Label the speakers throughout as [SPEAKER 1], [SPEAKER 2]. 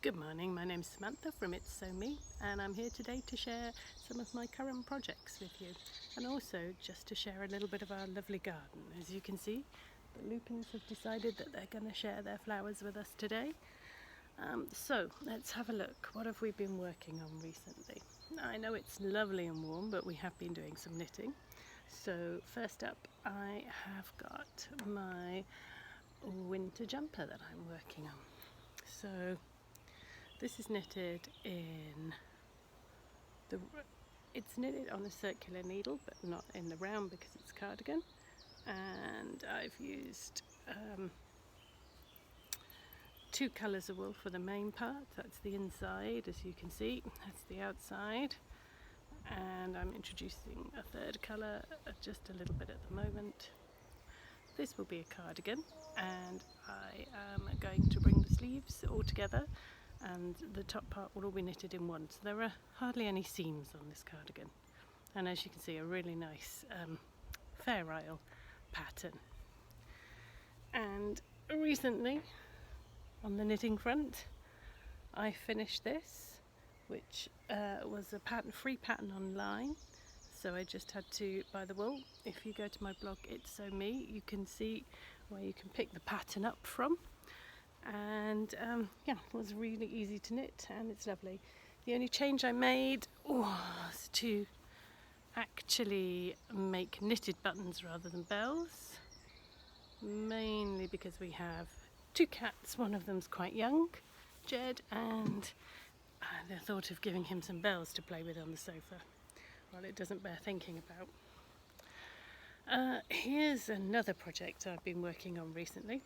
[SPEAKER 1] Good morning, my name's Samantha from It's So Me, and I'm here today to share some of my current projects with you, and also just to share a little bit of our lovely garden. As you can see, the lupins have decided that they're going to share their flowers with us today. So let's have a look. What have we been working on recently? I know it's lovely and warm, but we have been doing some knitting. So first up, I have got my winter jumper that I'm working on. So this is knitted it's knitted on a circular needle, but not in the round because it's a cardigan. And I've used two colours of wool for the main part. That's the inside, as you can see. That's the outside. And I'm introducing a third colour just a little bit at the moment. This will be a cardigan, and I am going to bring the sleeves all together, and the top part will all be knitted in one. So there are hardly any seams on this cardigan. And as you can see, a really nice Fair Isle pattern. And recently, on the knitting front, I finished this, which was a free pattern online. So I just had to buy the wool. If you go to my blog, It's So Me, you can see where you can pick the pattern up from. And yeah, it was really easy to knit, and it's lovely. The only change I made was to actually make knitted buttons rather than bells, mainly because we have two cats. One of them's quite young, Jed, and the thought of giving him some bells to play with on the sofa, well, it doesn't bear thinking about. Here's another project I've been working on recently.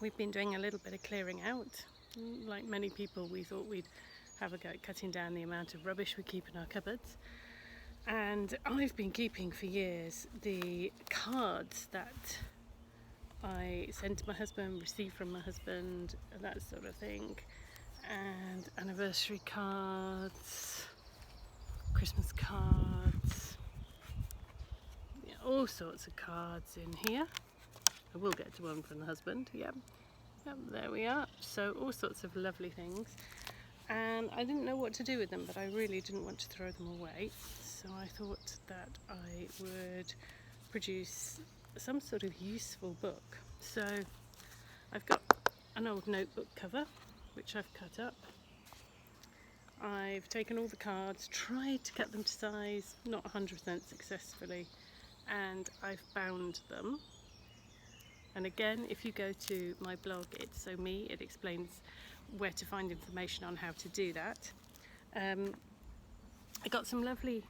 [SPEAKER 1] We've been doing a little bit of clearing out. Like many people, we thought we'd have a go at cutting down the amount of rubbish we keep in our cupboards. And I've been keeping for years the cards that I sent to my husband, received from my husband, that sort of thing. And anniversary cards, Christmas cards, yeah, all sorts of cards in here. I will get to one from the husband, yep, there we are. So all sorts of lovely things, and I didn't know what to do with them, but I really didn't want to throw them away, so I thought that I would produce some sort of useful book. So I've got an old notebook cover which I've cut up. I've taken all the cards, tried to cut them to size, not 100% successfully, and I've bound them. And again, if you go to my blog, It's So Me, it explains where to find information on how to do that. I got some lovely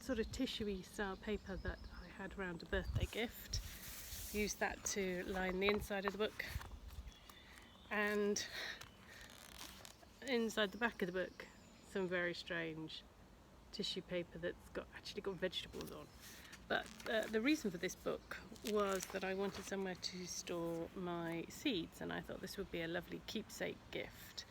[SPEAKER 1] sort of tissuey style paper that I had around a birthday gift. Used that to line the inside of the book, and inside the back of the book, some very strange tissue paper that's actually got vegetables on. But the reason for this book was that I wanted somewhere to store my seeds, and I thought this would be a lovely keepsake gift,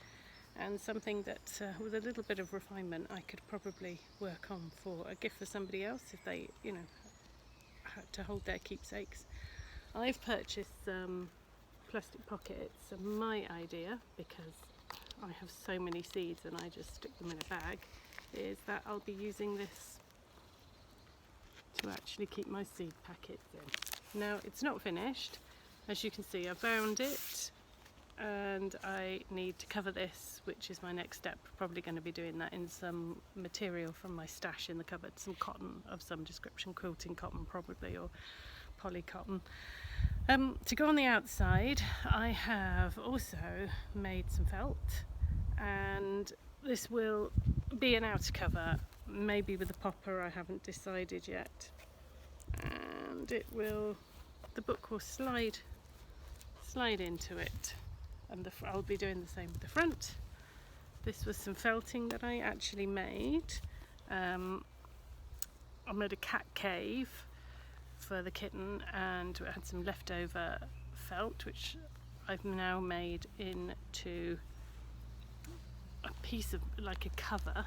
[SPEAKER 1] and something that with a little bit of refinement I could probably work on for a gift for somebody else if they, had to hold their keepsakes. I've purchased some plastic pockets, and my idea, because I have so many seeds and I just stick them in a bag, is that I'll be using this to actually keep my seed packets in. Now, it's not finished. As you can see, I've bound it, and I need to cover this, which is my next step. Probably going to be doing that in some material from my stash in the cupboard, some cotton of some description, quilting cotton probably, or poly cotton. To go on the outside, I have also made some felt, and this will be an outer cover, maybe with a popper, I haven't decided yet. And the book will slide into it, and I'll be doing the same with the front. This was some felting that I actually made. I made a cat cave for the kitten, and I had some leftover felt which I've now made into a piece of like a cover.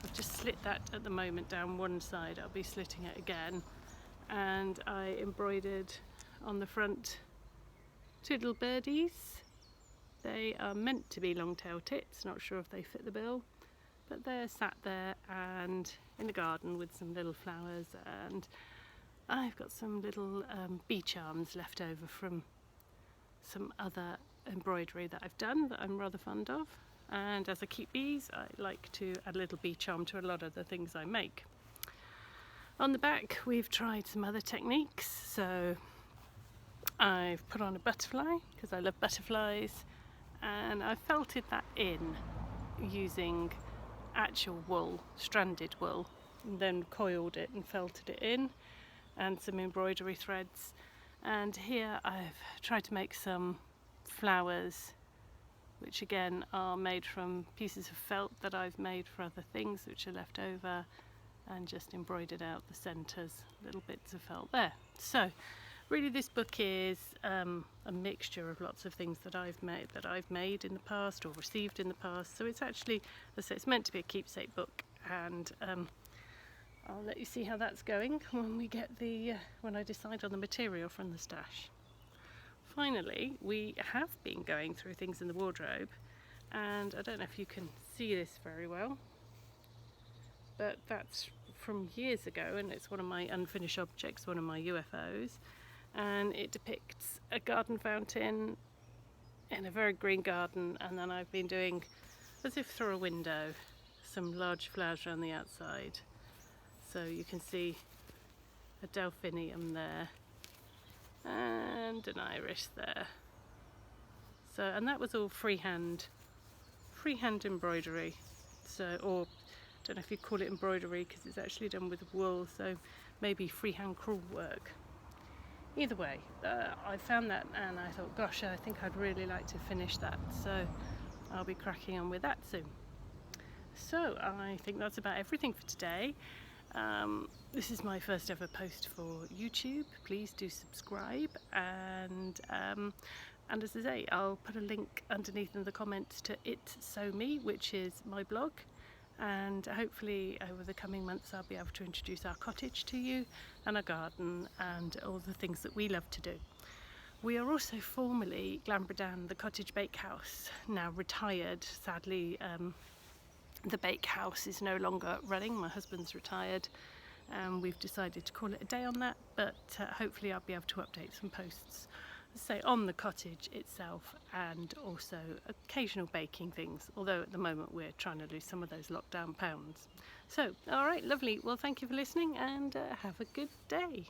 [SPEAKER 1] I've just slit that at the moment down one side. I'll be slitting it again, and I embroidered on the front two little birdies They are meant to be long-tail tits, not sure if they fit the bill, but they're sat there and in the garden with some little flowers, and I've got some little bee charms left over from some other embroidery that I've done that I'm rather fond of. And as I keep bees, I like to add a little bee charm to a lot of the things I make. On the back we've tried some other techniques, so I've put on a butterfly because I love butterflies, and I've felted that in using actual wool, stranded wool, and then coiled it and felted it in, and some embroidery threads. And here I've tried to make some flowers, which again are made from pieces of felt that I've made for other things which are left over, and just embroidered out the centres, little bits of felt there. So really this book is a mixture of lots of things that I've made in the past or received in the past. So it's actually, as I say, it's meant to be a keepsake book, and I'll let you see how that's going when we get when I decide on the material from the stash. Finally, we have been going through things in the wardrobe, and I don't know if you can see this very well, but that's from years ago, and it's one of my unfinished objects, one of my UFOs, and it depicts a garden fountain in a very green garden, and then I've been doing, as if through a window, some large flowers around the outside. So you can see a delphinium there and an iris there. So, and that was all freehand embroidery. So, or I don't know if you call it embroidery because it's actually done with wool, so maybe freehand crewel work. Either way, I found that and I thought, gosh, I think I'd really like to finish that, so I'll be cracking on with that soon. So I think that's about everything for today. This is my first ever post for YouTube. Please do subscribe, and as I say, I'll put a link underneath in the comments to It Sew Me, which is my blog, and hopefully over the coming months I'll be able to introduce our cottage to you and our garden and all the things that we love to do. We are also formerly Glanbrydan The Cottage Bakehouse, now retired. Sadly, the bakehouse is no longer running. My husband's retired, and we've decided to call it a day on that, but hopefully I'll be able to update some posts, say, on the cottage itself, and also occasional baking things, although at the moment we're trying to lose some of those lockdown pounds. So, all right, lovely. Well, thank you for listening, and have a good day.